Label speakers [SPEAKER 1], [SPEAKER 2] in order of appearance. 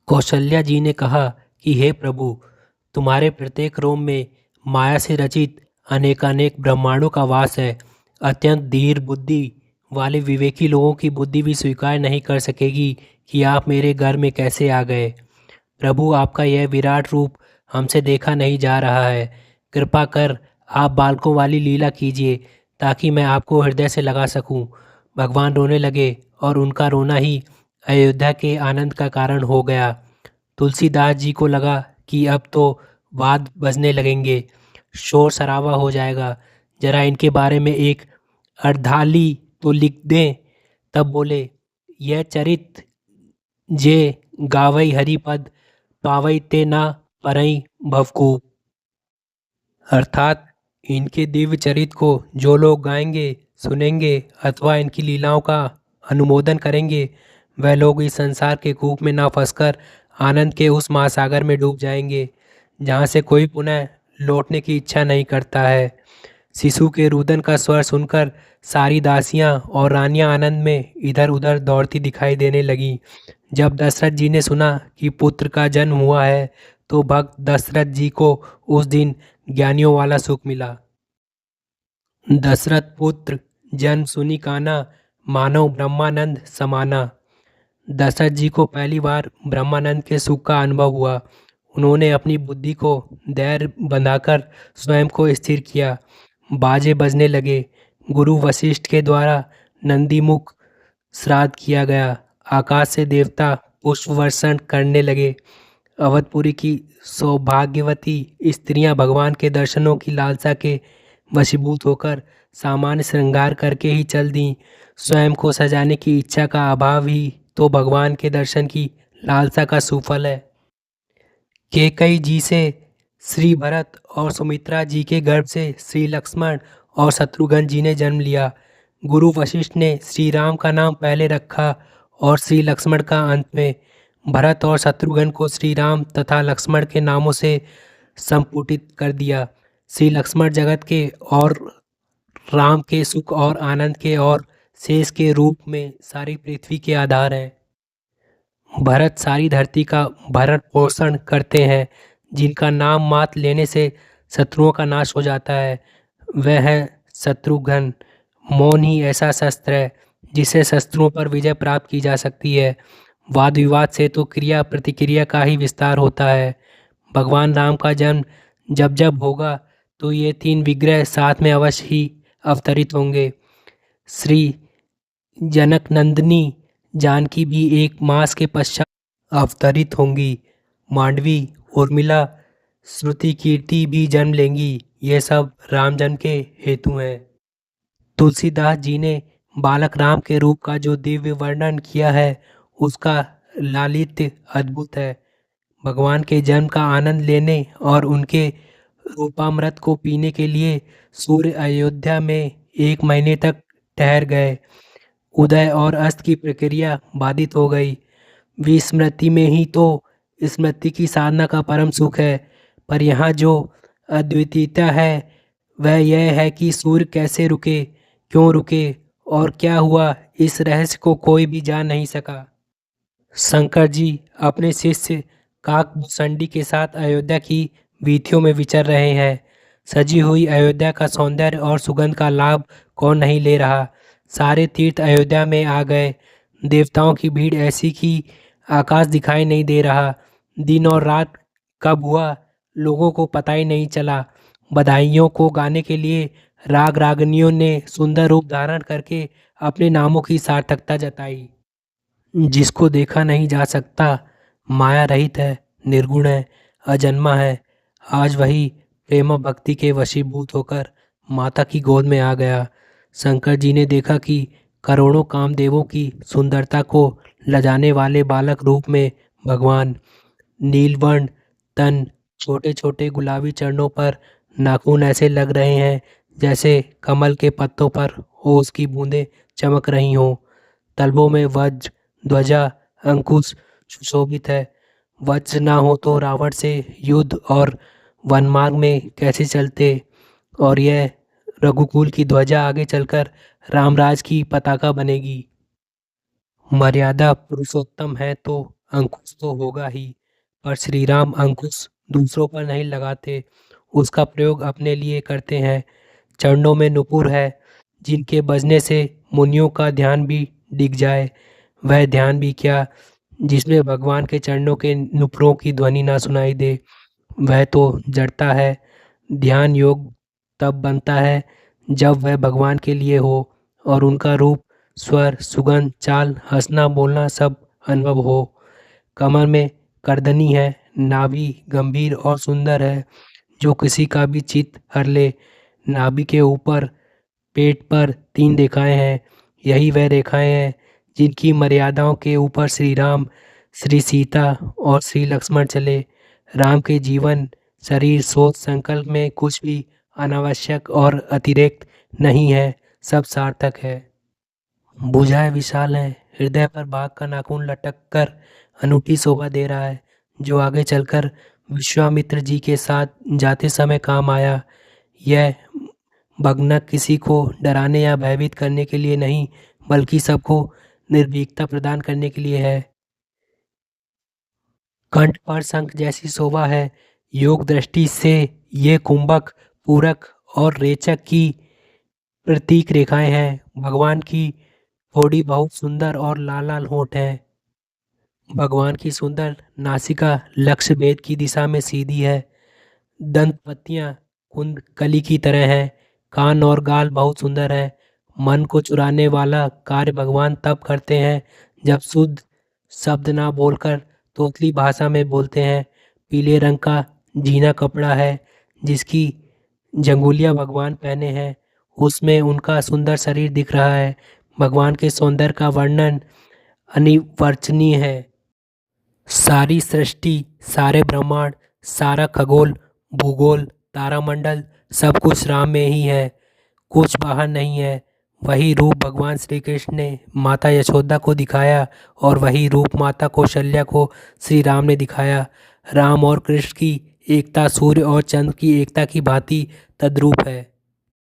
[SPEAKER 1] कौशल्या जी ने कहा कि हे प्रभु, तुम्हारे प्रत्येक रोम में माया से रचित अनेकानेक ब्रह्मांडों का वास है। अत्यंत धीर बुद्धि वाले विवेकी लोगों की बुद्धि भी स्वीकार नहीं कर सकेगी कि आप मेरे घर में कैसे आ गए। प्रभु, आपका यह विराट रूप हमसे देखा नहीं जा रहा है। कृपा कर आप बालकों वाली लीला कीजिए ताकि मैं आपको हृदय से लगा सकूं। भगवान रोने लगे और उनका रोना ही अयोध्या के आनंद का कारण हो गया। तुलसीदास जी को लगा कि अब तो वाद बजने लगेंगे, शोर शराबा हो जाएगा, जरा इनके बारे में एक अर्धाली तो लिख दें। तब बोले, यह चरित जे गावई हरिपद पावई ते ना परई भवकू। अर्थात इनके दिव्य चरित को जो लोग गाएंगे, सुनेंगे अथवा इनकी लीलाओं का अनुमोदन करेंगे, वह लोग इस संसार के कूप में ना फंसकर आनंद के उस महासागर में डूब जाएंगे जहाँ से कोई पुनः लौटने की इच्छा नहीं करता है। शिशु के रुदन का स्वर सुनकर सारी दासियां और रानियां आनंद में इधर उधर दौड़ती दिखाई देने लगी। जब दशरथ जी ने सुना कि पुत्र का जन्म हुआ है तो भक्त दशरथ जी को उस दिन ज्ञानियों वाला सुख मिला। दशरथ पुत्र जन्म सुनी काना, मानव ब्रह्मानंद समाना। दशरथ जी को पहली बार ब्रह्मानंद के सुख का अनुभव हुआ। उन्होंने अपनी बुद्धि को धैर्य बंधाकर स्वयं को स्थिर किया। बाजे बजने लगे। गुरु वशिष्ठ के द्वारा नंदीमुख श्राद्ध किया गया। आकाश से देवता पुष्प वर्षण करने लगे। अवधपुरी की सौभाग्यवती स्त्रियां भगवान के दर्शनों की लालसा के वशीभूत होकर सामान्य श्रृंगार करके ही चल दी। स्वयं को सजाने की इच्छा का अभाव ही तो भगवान के दर्शन की लालसा का सुफल है। केकई जी से श्री भरत और सुमित्रा जी के गर्भ से श्री लक्ष्मण और शत्रुघ्न जी ने जन्म लिया। गुरु वशिष्ठ ने श्री राम का नाम पहले रखा और श्री लक्ष्मण का अंत में। भरत और शत्रुघ्न को श्री राम तथा लक्ष्मण के नामों से संपुटित कर दिया। श्री लक्ष्मण जगत के और राम के सुख और आनंद के और शेष के रूप में सारी पृथ्वी के आधार हैं। भरत सारी धरती का भरण पोषण करते हैं। जिनका नाम मात्र लेने से शत्रुओं का नाश हो जाता है, वह है शत्रुघ्न। मौन ही ऐसा शस्त्र है जिससे शस्त्रों पर विजय प्राप्त की जा सकती है। वाद विवाद से तो क्रिया प्रतिक्रिया का ही विस्तार होता है। भगवान राम का जन्म जब जब होगा तो ये तीन विग्रह साथ में अवश्य ही अवतरित होंगे। श्री जनक नंदिनी जानकी भी एक मास के पश्चात अवतरित होंगी। मांडवी, उर्मिला, श्रुति कीर्ति भी जन्म लेंगी। ये सब राम जन्म के हेतु हैं। तुलसीदास जी ने बालक राम के रूप का जो दिव्य वर्णन किया है उसका लालित्य अद्भुत है। भगवान के जन्म का आनंद लेने और उनके रूपामृत को पीने के लिए सूर्य अयोध्या में 1 महीने तक ठहर गए। उदय और अस्त की प्रक्रिया बाधित हो गई। विस्मृति में ही तो स्मृति की साधना का परम सुख है। पर यहाँ जो अद्वितीयता है वह यह है कि सूर्य कैसे रुके, क्यों रुके और क्या हुआ, इस रहस्य को कोई भी जान नहीं सका। शंकर जी अपने शिष्य काकभूषणी के साथ अयोध्या की वीथियों में विचर रहे हैं। सजी हुई अयोध्या का सौंदर्य और सुगंध का लाभ कौन नहीं ले रहा। सारे तीर्थ अयोध्या में आ गए। देवताओं की भीड़ ऐसी कि आकाश दिखाई नहीं दे रहा। दिन और रात कब हुआ लोगों को पता ही नहीं चला। बधाइयों को गाने के लिए राग रागनियों ने सुंदर रूप धारण करके अपने नामों की सार्थकता जताई। जिसको देखा नहीं जा सकता, माया रहित है, निर्गुण है, अजन्मा है, आज वही प्रेम भक्ति के वशीभूत होकर माता की गोद में आ गया। शंकर जी ने देखा कि करोड़ों कामदेवों की सुंदरता को लजाने वाले बालक रूप में भगवान। नीलवर्ण तन, छोटे छोटे गुलाबी चरणों पर नाखून ऐसे लग रहे हैं जैसे कमल के पत्तों पर ओस की बूंदें चमक रही हों। तलवों में वज्र, ध्वजा, अंकुश सुशोभित है। वज्र ना हो तो रावण से युद्ध और वनमार्ग में कैसे चलते। और यह रघुकुल की ध्वजा आगे चलकर रामराज की पताका बनेगी। मर्यादा पुरुषोत्तम है तो अंकुश तो होगा ही, पर श्री राम अंकुश दूसरों पर नहीं लगाते, उसका प्रयोग अपने लिए करते हैं। चरणों में नुपुर है, जिनके बजने से मुनियों का ध्यान भी डिग जाए। वह ध्यान भी क्या, जिसमें भगवान के चरणों के नुपुरों की ध्वनि ना सुनाई दे, वह तो जड़ता है। ध्यान योग तब बनता है जब वह भगवान के लिए हो और उनका रूप, स्वर, सुगंध, चाल, हंसना बोलना सब अनुभव हो। कमर में करधनी है, नाभि गंभीर और सुंदर है, जो किसी का भी चित्त हर ले। नाभि के ऊपर पेट पर 3 रेखाएं हैं। यही वह रेखाएं हैं जिनकी मर्यादाओं के ऊपर श्री राम, श्री सीता और श्री लक्ष्मण चले। राम के जीवन, शरीर, सोच, संकल्प में कुछ भी अनावश्यक और अतिरिक्त नहीं है, सब सार्थक है। भुजाएं विशाल हैं, हृदय पर बाघ का नाखून लटक कर अनूठी शोभा दे रहा है, जो आगे चलकर विश्वामित्र जी के साथ जाते समय काम आया। यह भगनक किसी को डराने या भयभीत करने के लिए नहीं, बल्कि सबको निर्भीकता प्रदान करने के लिए है। कंठ पर शंख जैसी शोभा है। योग दृष्टि से ये कुंभक, पूरक और रेचक की प्रतीक रेखाएं हैं। भगवान की थोड़ी बहुत सुंदर और लाल लाल होंठ हैं। भगवान की सुंदर नासिका लक्ष्य भेद की दिशा में सीधी है। दंत पत्तियां कुंद कली की तरह हैं। कान और गाल बहुत सुंदर है। मन को चुराने वाला कार्य भगवान तब करते हैं जब शुद्ध शब्द ना बोलकर तोतली भाषा में बोलते हैं। पीले रंग का जीना कपड़ा है जिसकी जंगुलियां भगवान पहने हैं, उसमें उनका सुंदर शरीर दिख रहा है। भगवान के सौंदर्य का वर्णन अनिर्वचनीय है। सारी सृष्टि, सारे ब्रह्मांड, सारा खगोल, भूगोल, तारामंडल सब कुछ राम में ही है, कुछ बाहर नहीं है। वही रूप भगवान श्री कृष्ण ने माता यशोदा को दिखाया और वही रूप माता कौशल्या को श्री राम ने दिखाया। राम और कृष्ण की एकता सूर्य और चंद्र की एकता की भांति तद्रूप है।